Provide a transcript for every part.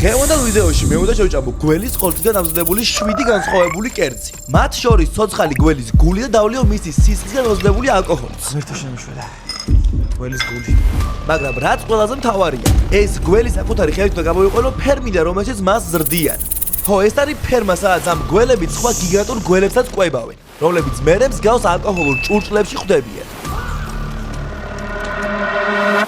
დღევანდელ ვიდეოში მე უნდა შევჭამო გველის ყორციდან ამზადებული 7 განსხვავებული კერძი. მათ შორის ცოცხალი გველის გული და დავლიო მისი სისხლისგან მოზიდებული ალკოჰოლიც. ღმერთო შემიშვიდა. გველის გული. მაგრამ რაც ყველაზე მთავარია, ეს გველი საკუთარი ხევით უნდა გამოიყენო ფერმიდან, რომელშიც მას ზრდიან. ხო, ეს არის ფერმა, სადაც ამ გველებით სხვა გიგანტურ გველებსაც ყვებავენ, რომლებიც მერე მსგავს ალკოჰოლურ ჭურჭლებში ხვდებიან.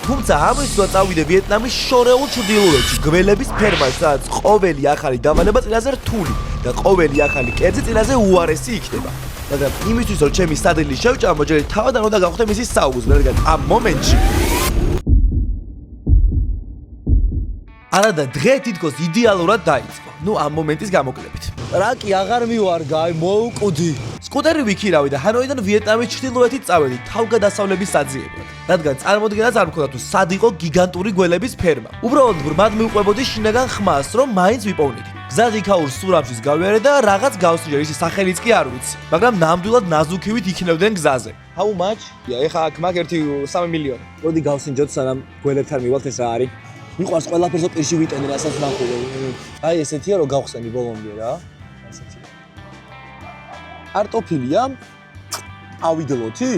თუმცა ამისთვისაც წავიდე ვიეტნამის შორეულ ჩრდილოეთში, გველების ფერმაში, სადაც ყოველი ახალი დავალება წინაზე რთული და ყოველი ახალი კერძი წინაზე უარესი იქნება. მაგრამ იმისთვის რომ ჩემი სადილი შევჭამო, ჯერ თავიდან უნდა გავხდე მისი საუზმე, რადგან ამ მომენტში არადა დღე თითქოს იდეალურად დაიწყო. ნუ ამ მომენტის გამოკლებით. რაკი აღარ მივარგა, აი მოუკვდი. სკუტერი ვიქირავი და ჰანოიდან ვიეტნამის ჩრდილოეთით წავედი თავგადასავლების საძიებლად. რადგან წარმოდგენაც არ მქონდა თუ სად იყო გიგანტური გველების ფერმა. უბრალოდ ბრმად მივყვებოდი შინაგან ხმას, რომ მაინც ვიპოვნიდი. გზად იქაურ სურამშიც გავიარე და რაღაც გავსინჯე, ისი სახელიც კი არ ვიცი. მაგრამ ნამდვილად ნაზუქივით იქნებდნენ გზაზე. How much? ეხა აქ მაგ 3 მილიონი. მოდი გავსინჯოთ, სანამ გველებთან მივალთ, ეს რა არის? მიყვარს ყველაფერს პირში ვიტენე, რასაც ნახულობ. აი ესეთია რომ გავხსენი ბოლომდე რა. ესეთია. არტოფილია? ავიდლოთი?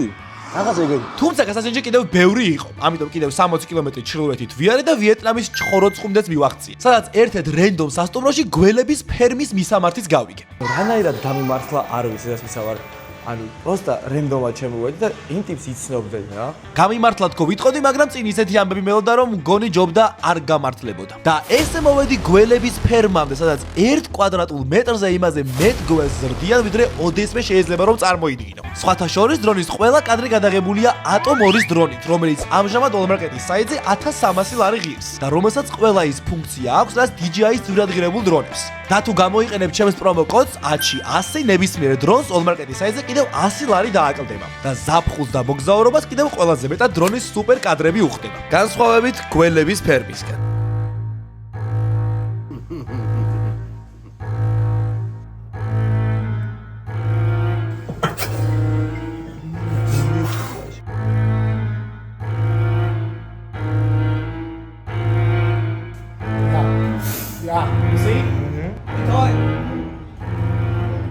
რაღაც ეგეთი. თუმცა გასასინჯე კიდევ ბევრი იყო. ამიტომ კიდევ 60 კილომეტრი ჩრდილოეთით ვიარე და ვიეტნამის ჩხოროწყუმდეც მივაღწიე. სადაც ერთ-ერთ რენდომ სასტუმროში გველების ფერმის მისამართიც გავიგე. რანაირად გამიმართლა არ ვიცი ეს მისავარ. ანუ პროსტა რენდომად შემოვედი და იმ ტიპს იცნობდნენ რა. გამიმართლა თქო ვიტყოდი, მაგრამ წინ ისეთი ამბები მელოდა რომ მგონი ჯობდა არ გამართლებოდა. და ესე მოვედი გველების ფერმამდე, სადაც 1 კვადრატულ მეტრზე იმაზე მეტ გველს ზრდიან, ვიდრე ოდესმე შეიძლება რომ წარმოიდგინო. სხვათა შორის დრონის ყველა კადრი გადაღებულია Atom 2-ის დრონით, რომელიც ამჟამად Walmart-ის საიტზე 1300 ლარი ღირს და რომელსაც ყველა ის ფუნქცია აქვს, რაც DJI-ის ძვირადღირებულ დრონებს. და თუ გამოიყენებ ჩემს პრომო კოდს ACHI100 ნებისმიერ დრონს Walmart-ის საიტზე კიდევ 100 ლარი დააკლდება და ზაფხულს და მოგზაურობას კიდევ ყველაზე მეტად დრონის სუპერ კადრები უხდება. განსხვავებით გველების ფერმისგან.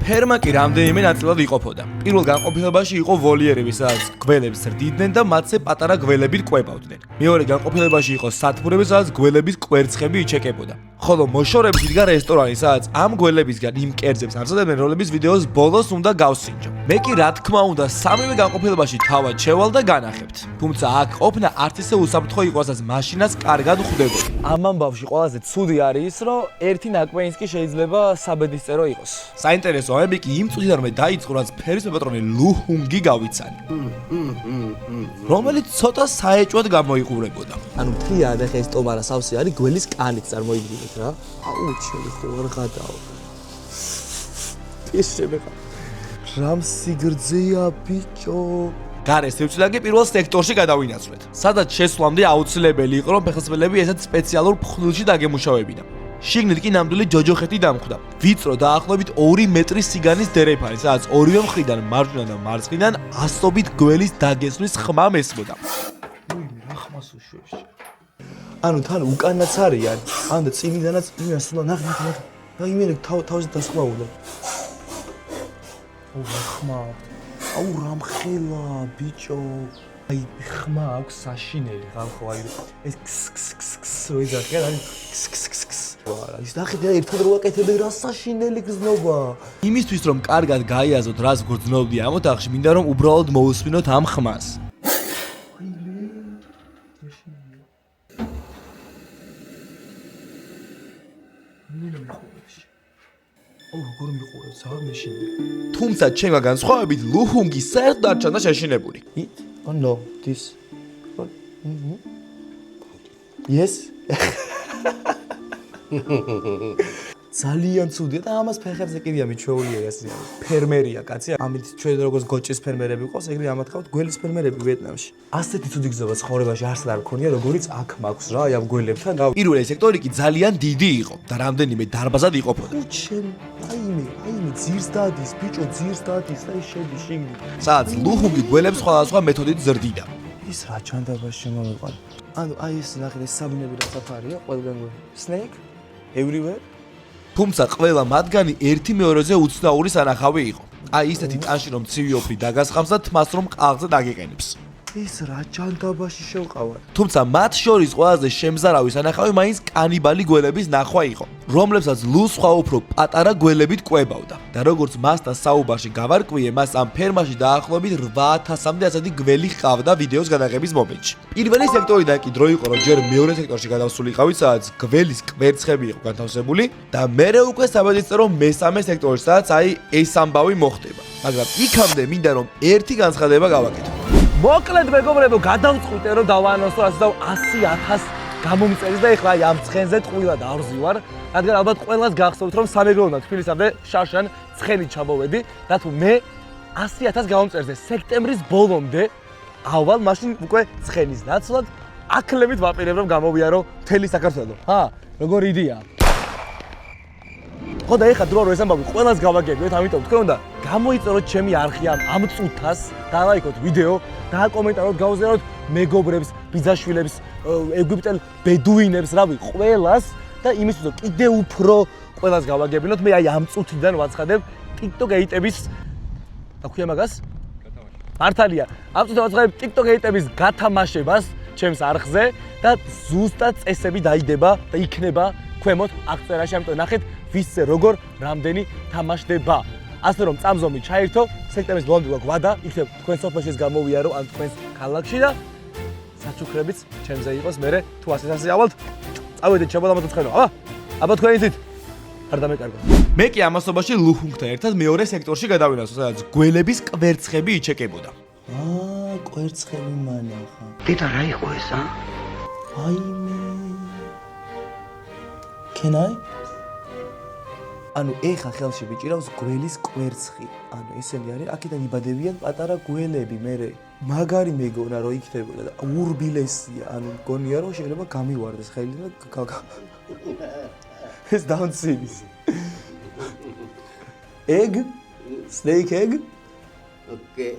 ფერმა კი რამდენიმე ნაწილად იყოფოდა. პირველ განყოფილებაში იყო ვოლიერები, სადაც გველებს ზრდიდნენ და მათზე პატარა გველები ყვებავდნენ. მეორე განყოფილებაში იყო სათბურები, სადაც გველების კვერცხები იჩეკებოდა. ხოლო მოშორებით იდგა რესტორანი, სადაც ამ გველებისგან იმ კერძებს ამზადებდნენ, რომლებიც ვიდეოს ბოლოს უნდა გავსინჯო. მე კი რა თქმა უნდა სამივე განყოფილებაში თავად შევალ და განახებთ. თუმცა აქ ყოფნა არც ისე უსაფრთხო იყო, რასაც მაშინაც კარგად ხვდებოდი. ამ ამბავში ყველაზე ცუდი არის ის, რომ ერთი ნაკვენიც კი შეიძლება საბედისწერო იყოს. საინტერესო ამბები კი იმ წუთიდან მე დაიწყო, რაც ფერის მეპატრონე ლუ ჰუნგი გავიცანი. რომელიც ცოტა საეჭვად გამოიყურებოდა. ანუ მთლიანად ახლა ეს ტომარა სავსე არის გველის კანით წარმოიდგინეთ რა. აუ ჩემი ხო არ გადაო. ეს შემეხა. რამ სიგრძეა ბიჭო. გარეს ევცდა კი პირველ სექტორში გადავინაცვლეთ. სადაც შესვლამდე აუცილებელი იყო, რომ ფეხსაცმელები ესეთ სპეციალურ ფხვნილში დაგემუშავებინა. შიგნით კი ნამდვილი ჯოჯოხეთი დამხვდა. ვიწრო დაახლოებით 2 მეტრის სიგანის დერეფანი, სადაც ორივე მხრიდან მარჯვნიდან და მარცხნიდან ასობით გველის დაგესვლის ხმა მესმოდა. რა ხმას უშვებს? ანუ თან უკანაც არიან, ანუ წინიდანაც იმას უნდა ნახე. და იმენე თავზე დასხმა უნდა. ხმა. აუ რამ ხელა ბიჭო. აი ხმა აქვს საშინელი, ხალხო აი ეს როიზა ხარ აი ვარა ის ნახეთ ერთად რო აკეთებენ რა საშინელი გზნობა. იმისთვის რომ კარგად გაიაზროთ რას გრძნობდი ამ ოთახში, მინდა რომ უბრალოდ მოусმინოთ ამ ხმას. როგორ მიყურებს რა მეშინი. თუმცა ჩემმა განსხვავებით ლუ ჰუნგი საერთოდ არ ჩანდა შეშინებული. Oh no, this. Yes. ძალიან ცუდია და ამას ფეხებზე კიდია მიჩვეულია ესე. ფერმერია კაცი. ამით ჩვენ როგორც გოჭის ფერმერები ყავს, ეგრე ამათ ყავთ გველის ფერმერები ვიეტნამში. ასეთი ცუდი გზობა ცხოვრებაში არსად არ მქონია, როგორიც აქ მაქვს რა, აი ამ გველებთან. პირველი სექტორი კი ძალიან დიდი იყო და რამდენიმე დარბაზად იყოფოდა. ჩემ აიმე ძირს დადის, ბიჭო ძირს დადის, აი შედი შიგნით. სადაც ლუ ჰუნგი გველებს სხვადასხვა მეთოდით ზრდიდა. ის რა ჩანდაბაში შემოვიყვანა. ანუ აი ეს ნახე ეს საბინები რა საფარია, ყველგან გველს. Snake? Everywhere? თუმცა ყველა მათგანი ერთი მეორეზე უცნაური სანახავი იყო. აი ისეთი ტანში რომ ცივი ოფრი დაგასხამს და თმას რომ ყალზე დაგეყენებს. ეს რა ჯანდაბაში შევყავარ? თუმცა მათ შორის ყველაზე შემზარავი სანახავი მაინც კანიბალი გველების ნახვა იყო, რომლებსაც ლუს სხვა უფრო პატარა გველებით კვებავდა. და როგორც მასთან საუბარში გავარკვიე, მას ამ ფერმაში დაახლოებით 8000-მდე ასეთი გველი ჰყავდა ვიდეოს გადაღების მომენტში. პირველი სექტორიდან კი დრო იყო, რომ ჯერ მეორე სექტორში გადავსულიყავით, სადაც გველის კვერცხები იყო განთავსებული და მერე უკვე საბედისწერო მესამე სექტორში, სადაც აი ეს ამბავი მოხდება. მაგრამ იქამდე მინდა რომ ერთი განცხადება გავაკეთო. მოკლედ მეგობრებო, გადავწყვიტე რომ დავაანონსო ასე და 100000 გამომწერის და ეხლა ამ ცხენზე ტყუილად ავზივარ, რადგან ალბათ ყველას გახსოვთ რომ სამეგრელოდან თბილისამდე შარშან ცხენით ჩამოვედი და თუ მე 100000 გამომწერზე სექტემბრის ბოლომდე ავალ მაშინ უკვე ცხენის ნაცვლად აკლებით ვაპირებ რომ გამოვიარო მთელი საქართველო. როგორი იდეაა? ხო და ეხლა დრო რომ ეს ამბავი ყველას გავაგებიოთ, ამიტომ თქვენ უნდა გამოიწეროთ ჩემი არხი ამ წუთას, დალაიქოთ ვიდეო, დააკომენტაროთ, გავზიაროთ მეგობრებს, ბიძაშვილებს, ეგვიპტელ ბედუინებს, რავი, ყველას და იმისთვის რომ კიდე უფრო ყველას გავაგებინოთ, მე აი ამ წუთიდან ვაცხადებ TikTok ეიტების და ქვია მაგას? მართალია, ამ წუთიდან ვაცხადებ TikTok ეიტების გათამაშებას ჩემს არხზე და ზუსტად წესები დაიდება და იქნება ქვემოთ აღწერაში, ამიტომ ნახეთ ვისზე როგორ რამდენი თამაშდება. ასე რომ წამზომი ჩაირთო, სექტემბრის ბოლომდე გვაქვს ვადა, იქნებ თქვენ სოფელშიც გამოვიარო ან თქვენს ქალაქში და საჩუქრებიც ჩემზე იყოს, მერე თუ ასე ავალთ, წავედით შემოდამოცხენო, აბა თქვენ იცით. არ დამეკარგოთ. მე კი ამასობაში ლუხუნგთან ერთად მეორე სექტორში გადავინახო, სადაც გველების კვერცხები იჩეკებოდა. კვერცხები მანახა. დედა რა იყო ეს, აიმე. Can I? ანუ ეხა ხელში ვიჭირავს გველის კვერცხი. ანუ ესენი არის, აქედან იბადებიან პატარა გველები, მერე მაგარი მეგონა რომ იქნებოდა და ურბილესია, ანუ მგონია რომ შეიძლება გამივარდეს ხელი და ეს დაუნცინის. Egg? Snake egg? Okay.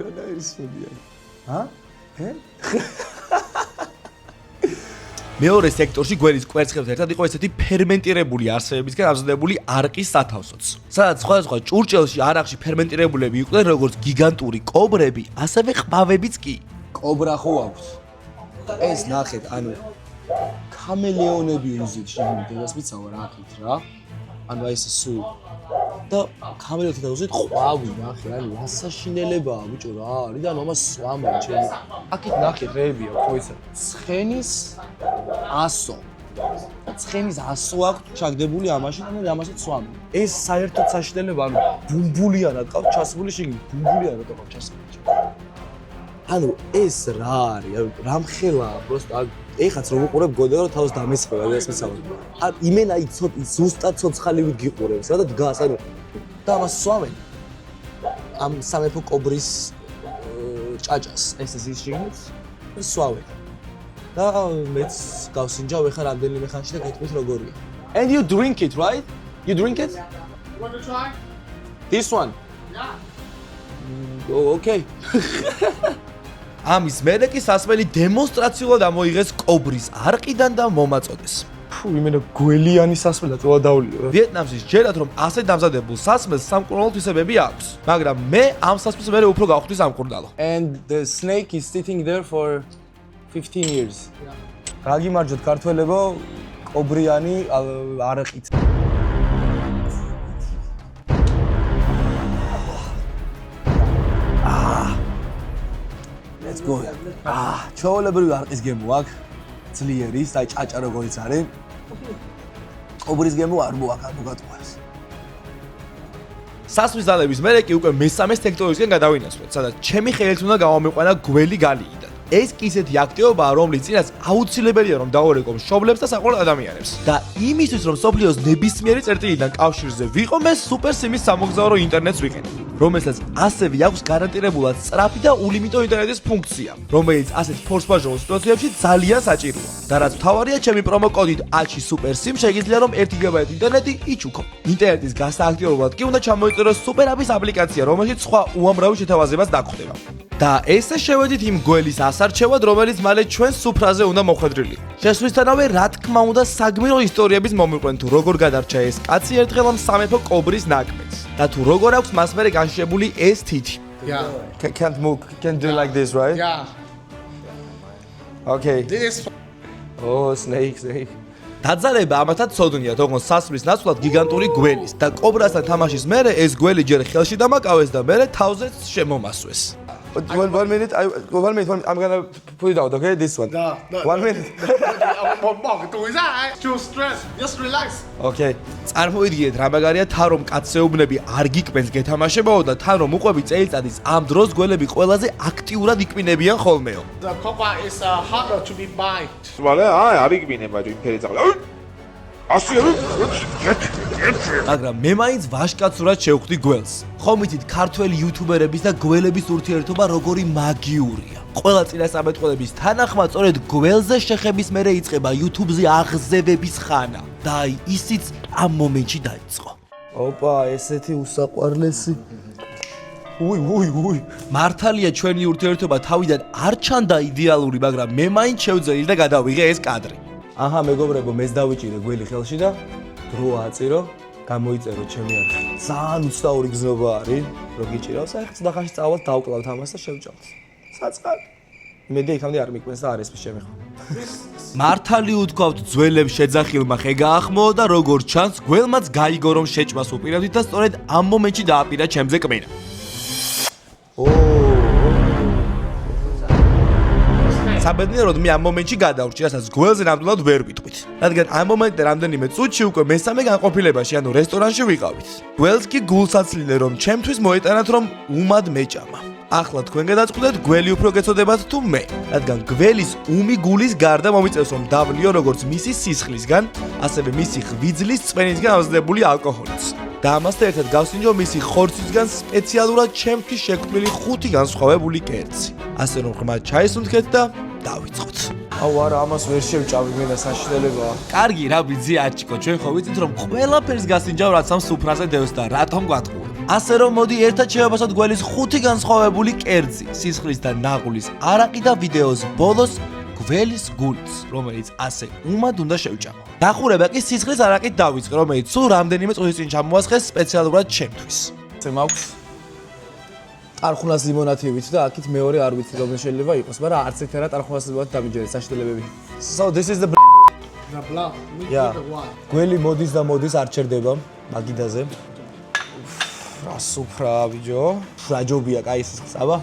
რა ის მოდია? მეორე სექტორში გველის კვერცხებთან ერთად იყო ესეთი ფერმენტირებული არსებებისგან ამზადებული არყის სათავსოც. სადაც სხვადასხვა ჭურჭელში არახში ფერმენტირებულები იყვნენ როგორც გიგანტური კობრები, ასევე ყბავებიც კი. კობრა ხო აქვს? ეს ნახეთ, ანუ ქამელეონები უზით შემიძლია მიცავა რა აქეთ რა. ანუ აი ეს სულ და ქამელეონთან უზით ყვავი ნახე, ანუ ასაშინელებაა ბიჭო რა არის და ამას სვამენ ჩემი. აქეთ ნახეთ რეებია ხო ისა. ცხენის 100. ცხენის 100 აქვს ჩაგდებული ამაში და მე ამასაც სვამენ. ეს საერთოდ საშინელება, ანუ ბუმბულიანად ყავს ჩასმული შიგნით, ბუმბულიანად ყავს ჩასმული. ანუ ეს რა არის? ანუ რამხელაა პროსტა ეხაც რომ უყურებ გონდა რომ თავს დამესწრება და ეს მისავალ. ან იმენა ზუსტად ცოცხალივით გიყურებს რა და დგას ანუ და ამას სვამენ. ამ სამეფო კობრის ჭაჭას ეს ის შიგნით სვავენ. და მეც გავსინჯავ ეხა რამდენიმე ხანში და გეტყვით როგორია. And you drink it, right? You drink it? You want to try? This one? Yeah. Oh, okay. ამის მერე კი სასმელი დემონსტრაციულად ამოიღეს კობრის არყიდან და მომაწოდეს. იმენა გველიანი სასმელი და დავლიო. ვიეტნამში ჯერათ რომ ასე დამზადებულ სასმელს სამკურნალო თვისებები აქვს, მაგრამ მე ამ სასმელს მერე უფრო გავხდი სამკურნალო. And the snake is sitting there for 15 years. გაგიმარჯოთ ქართველებო, კობრიანი არყით. Let's go. ჩაოლებრივი არყის გემო აქვს. ძლიერი, აი ჭაჭა როგორიც არის. კობრის გემო არ მოაქვს, არ მოგატყუარს. სასმის დალების მერე კი უკვე მესამე სექტორისკენ გადავინაცვლეთ, სადაც ჩემი ხელით უნდა გავამიყვანა გველი გალიიდან. ეს კი ისეთი აქტივობაა, რომლის წინაც აუცილებელია რომ დავორეკო მშობლებს და საყვარელ ადამიანებს. და იმისთვის რომ სოფლიოს ნებისმიერი წერტილიდან კავშირზე ვიყო, მე სუპერ სიმის სამოგზაურო ინტერნეტს ვიყენებ, რომელსაც ასევე აქვს გარანტირებულად სწრაფი და ულიმიტო ინტერნეტის ფუნქცია, რომელიც ასეთ ფორს-მაჟორულ სიტუაციებში ძალიან საჭიროა. და რაც მთავარია, ჩემი პრომო კოდით ACHI SUPER SIM შეგიძლია რომ 1 გიგაბაიტი ინტერნეტი იჩუქო. ინტერნეტის გასააქტიებლად კი უნდა ჩამოიწეროს SUPER APP-ის აპლიკაცია, რომელშიც სხვა უამრავი შეთავაზებაც დაგხვდება. და ესე შევედით იმ გველის ასარჩევად, რომელიც მალე ჩვენ სუფრაზე უნდა მოხვედრილიყო. შესვლისთანავე, რა თქმა უნდა, საგმირო ისტორიების მომიყვნენ თუ როგორ გადარჩა ეს კაცი ერთხელ ამ სამეფო კობრის ნაკბეთს და თუ როგორ აქვს მას მერე განშებული ეს თითი. Yeah. Can't move, can't do like this, right? Yeah. Okay. This is Oh, snake. დაძალება ამათაც ცოდნია, თქო სასმლის ნაცვლად გიგანტური გველის და კობრასთან თამაშის მერე ეს გველი ჯერ ხელში დამაკავეს და მერე თავზეც შემომასვეს. One minute, I'm gonna put it out, okay? This one. No. 1 minute. Too stress. Just relax. Okay. წარმოიდგინეთ რა მაგარია თან რომ კაცეუბნები არ გიკმენს გეთამაშებაო და თან რომ უყვები წელიწადის ამ დროს გველები ყველაზე აქტიურად იკმინებიან ხოლმეო. The cobra is harder to be bite. მალე არ იგბინე მაჯო იმფერი წავლა მაგრამ მე მაინც ვაშკაცურად შევხვდი გველს. ხომ იცით ქართველი იუთუბერების და გველების ურთიერთობა როგორი მაგიურია. ყველა წინასწარმეტყველების თანახმად სწორედ გველზე შეხების მერე იწყება YouTube-ზე აღზევების ხანა. და აი ისიც ამ მომენტში დაიწყო. Opa, ესეთი უსაყვარლესი. უი. მართალია ჩვენი ურთიერთობა თავიდან არ ჩანდა იდეალური, მაგრამ მე მაინც შევძელი და გადავიღე ეს კადრი. აჰა, მეგობრებო, მეც დავიჭირე გველი ხელში და დრო აწირო, გამოიწერო ჩემი არხი. ძალიან უცნაური გზნობა არის, რო გიჭირავს, აი ხა ცდახაში წავალთ, დავკლავთ ამას და შევჭამთ. საწყად. იმედი იქამდე არ მიკმენს და არ ესმის შემეხო. მართალი უთქვავთ ძველებს შეძახილმა ხე გაახმოო და როგორც ჩანს, გველმაც გაიგო რომ შეჭმას უპირებდით და სწორედ ამ მომენტში დააპირა ჩემზე კმენა. საბედნიეროდ მე ამ მომენტში გადავრჩი, რასაც გველზე ნამდვილად ვერ ვიტყვით. რადგან ამ მომენტზე რამდენიმე წუთში უკვე მესამე განყოფილებაში, ანუ რესტორანში ვიყავით. გველს კი გულს აცლინე რომ ჩემთვის მოეტანათ რომ უმად მეჭამა. ახლა თქვენ გადაწყვეტეთ გველი უფრო გეცოდებათ თუ მე, რადგან გველის უმი გულის გარდა მომიწევს რომ დავლიო როგორც მისი სისხლისგან, ასევე მისი ღვიძლის წვენისგან ამზადებული ალკოჰოლიც. და ამასთან ერთად გავსინჯო მისი ხორცისგან სპეციალურად ჩემთვის შექმნილი 5 განსხვავებული კერძი. ასე რომ ღრმად ჩაისუნთქეთ და დავიწყოთ. აუ არა, ამას ვერ შევჭამი, მე და საშინელებაა. კარგი, რა ბიძი აჩიკო, ჩვენ ხო ვიცით რომ ყველაფერს გასინჯავ რაც ამ სუფრაზე დევს და რატომ გვატყუე. ასე რომ მოდი ერთად შევაბასოთ გველის 5 განსხვავებული კერძი, სისხლის და ნაღულის არაყი და ვიდეოს ბოლოს გველის გულს, რომელიც ასე უმად უნდა შევჭამო. დახურება კი სისხლის არაყით დავიწყე, რომელიც სულ რამდენიმე წუთის წინ ჩამოასხეს სპეციალურად ჩემთვის. ეს მაქვს ტარხუნას ლიმონათივით და აქეთ მეორე არ ვიცი რომ შეიძლება იყოს, მაგრამ არც ერთ არა ტარხუნას ლიმონათი დამიჯერეთ საშინელებები. So this is the The blood. Yeah. The one. გველი მოდის და მოდის არ ჩერდება მაგიდაზე. რა სუფრაა ბიჭო. რაჯობია, კაი სისხლის, აბა.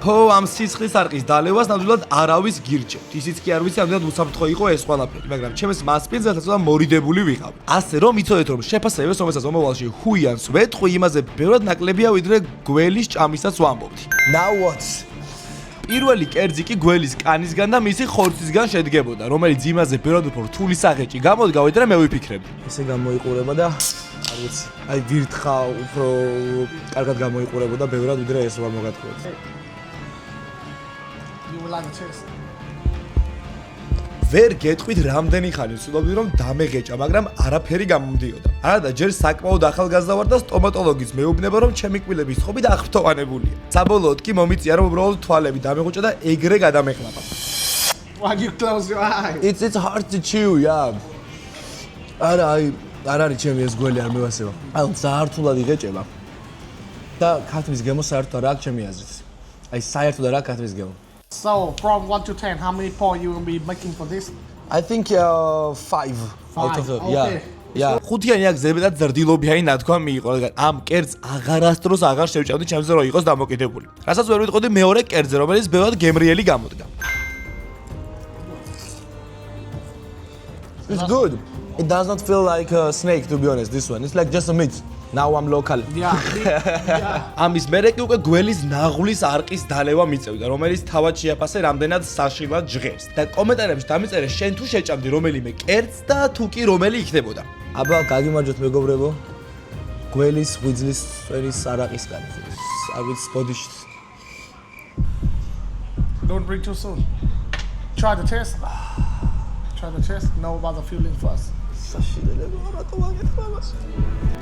ხო, ამ სისხლის არყის დალევას ნამდვილად არავის გირჩევთ. ისიც კი არ ვიცი, ამდენად უსაფრთხო იყო ეს ყველაფერი, მაგრამ ჩემს მასპინძელს ცოტა მორიდებული ვიყავი. ასე რომ იცოდეთ რომ შეფასებებს, რომელსაც მომავალში ჰუიანს ვეთყვი, იმაზე ბევრად ნაკლებია ვიდრე გველის ჭამისაც ვამბობთ. Now what? პირველი კერძი კი გველის კანისგან და მისი ხორცისგან შედგებოდა, რომელიც იმაზე ბევრად უფრო რთული საღეჭი გამოდგა, ვიდრე მე ვიფიქრებდი. ესე გამოიყურება და არ ვიცი. აი ვირთხა უფრო კარგად გამოიყურებოდა ბევრად ვიდრე ეს ვარ მოგატყუეთ. You will like the taste. ვერ გეტყვით რამდენი ხანი ვცდილობდი რომ დამეგეჭა, მაგრამ არაფერი გამომდიოდა. არადა ჯერ საკმაოდ ახალგაზრდა ვარ და სტომატოლოგის მეუბნება რომ ჩემი კბილების ცხობი დაახფრთოვანებულია. საბოლოოდ კი მომიწია რომ უბრალოდ თვალები დამეღუჭა და ეგრე გადამეყლაპა. Why you close your eyes? It's hard to chew, yeah. არა, აი არ არის ჩემი ეს გველი არ მევასება. აი საერთოდ იღეჭება. და ქათმის გემო საერთოდ არ აქვს ჩემი აზრით. აი საერთოდ არ აქვს ქათმის გემო. So from 1 to 10, how many points you will be making for this? I think 5 out of the, Okay. yeah. Yeah. ხუთიანი აქ ზებედად ზრდილობიანი ნათქვა მიიღო, რადგან ამ კერძს აღარასდროს აღარ შევჭამდი ჩემზე რომ იყოს დამოკიდებული. რასაც ვერ ვიტყოდი მეორე კერძზე, რომელიც ბევრად გემრიელი გამოდგა. It's good. It does not feel like a snake to be honest, this one. It's like just a meat. Now I'm local. Yeah. ამის მერე კი უკვე გველის ნაღulis არყის დალევა მიწევდა, რომელიც თავად შეაფასე რამდენად საშინლად ჟღერს. და კომენტარებში დამიწერე შენ თუ შეჭამდი რომელიმე კერძს და თუ კი რომელი იქნებოდა. აბა გაგიმარჯოთ მეგობრებო. გველის ღვიძლის წვერის არაყისგან. არ ვიცი ბოდიში. Don't drink too soon. Try the taste. Try the taste. Know about the feeling first. საშინელებაა, რატომ აკეთებ ამას?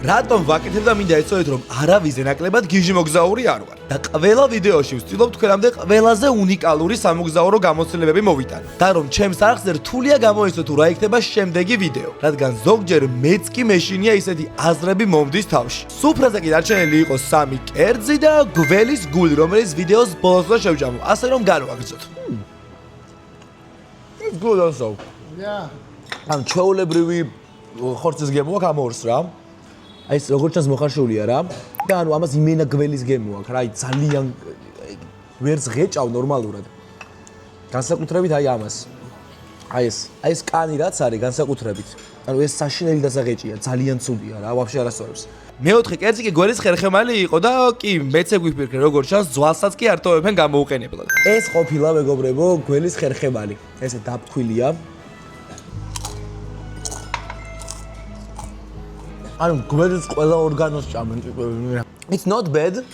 რატომ ვაკეთებ და მინდა ეცოდეთ რომ არავის ნაკლებად გიჟი მოგზაური არ ვარ და ყველა ვიდეოში ვცდილობ თქვენამდე ყველაზე უნიკალური სამოგზაურო გამოცდილებები მოვიტანო და რომ ჩემს არხზე რთულია გამოიცნო თუ რა იქნება შემდეგი ვიდეო რადგან ზოგჯერ მეც კი მეშინია ისეთი აზრები მომდის თავში სუფრაზე კი დარჩენილი იყო 3 კერძი და გველის გული რომელიც ვიდეოს ბოლოს შევჭამო ასე რომ განვაგრძოთ It's good also. Yeah. ან ჩაოლებრივი ხორცის გემო აქვს ამორს რა. აი ეს როგორც ჩანს მოხარშულია რა. და ანუ ამას იმენა გველის გემო აქვს რა. აი ძალიან ვერც ღეჭავ ნორმალურად. განსაკუთრებით აი ამას. აი ეს კანი რაც არის განსაკუთრებით. ანუ ეს საშინელი დასაღეჭია, ძალიან ცუდია რა, ვაფშე არასწორებს. მეოთხე კერძი კი გველის ხერხემალი იყო და კი მეც ეგვიფიქრე როგორც ჩანს ძვალსაც კი არტოვებენ გამოუყენებლად. ეს ყოფილა მეგობრებო გველის ხერხემალი. ესე დაფთვილია. ანუ გველის ყველა ორგანოს ჭამენ ტიპები. It's not bad.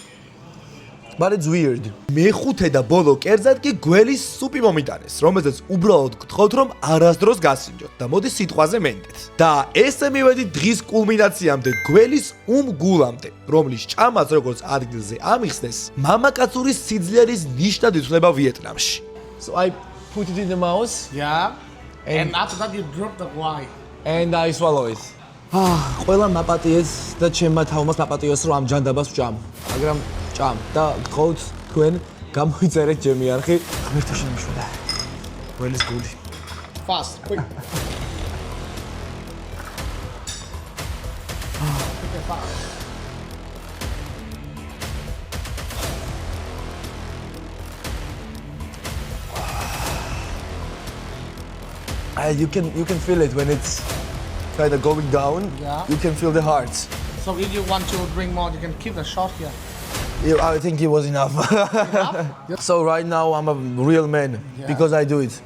But it's weird. მეხუთე და ბოლო კერძად კი გველის სუპი მომიტანეს, რომელზეც უბრალოდ გთხოვთ რომ არასდროს გასინჯოთ და მოდი სიტყვაზე მენდეთ. და ესე მივედით დღის კულმინაციამდე გველის გულამდე, რომლის ჭამაც როგორც ადგილზე ამიხსნეს, მამაკაცური სიძლიერის ნიშნად ითვლება ვიეტნამში. So I put it in the mouth Yeah. And after that you drop the guai. and I swallow it. ყველა მაპატიეს და ჩემმა თავმას მაპატიოს რომ ამ ჯანდაბას ვჭამ. მაგრამ ჭამ და გთხოვთ თქვენ გამოიწერეთ ჩემი არხი. ღმერთო შემიშველა. გველის გული. Fast, quick. Okay, fast. You can feel it when it's kind of going down. Yeah. You can feel the heart. So if you want to drink more, you can keep the shot here. I think it was enough. So right now I'm a real man because I do it.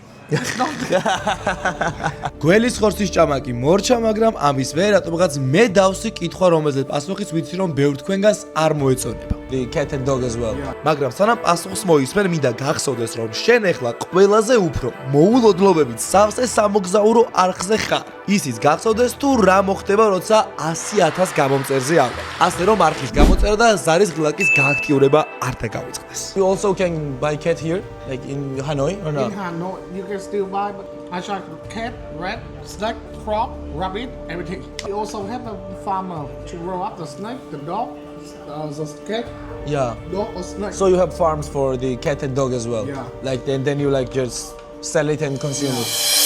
გველის ხორცის ჭამა კი მორჩა, მაგრამ ამის ვერ რატომღაც მე დავსი კითხვა, რომელზეც პასუხიც ვიცი რომ ბევრ თქვენგანს არ მოეწონება. The cat and dog as well. მაგრამ სანამ პასუხს მოისმენ, მინდა გახსოვდეს რომ შენ ახლა ყველაზე უფრო მოულოდლობებით სავსე სამოგზაურო არხზე ხარ. ისიც გახსოვდეს თუ რა მოხდება, როცა 100,000 გამომწერზე ავალ. ასე რომ არხის გამოწერა და ზარის ღილაკის გააქტიურება არ დაგავიწყდეს. You also can buy cat here, like in Hanoi or In not? Hanoi, you can still buy, but I tried cat, rat, snake, frog, rabbit, everything. We also have a farmer to grow up the snake, the dog, the cat, Yeah. dog or snake. So you have farms for the cat and dog as well. Yeah. Like then you like just sell it and consume it.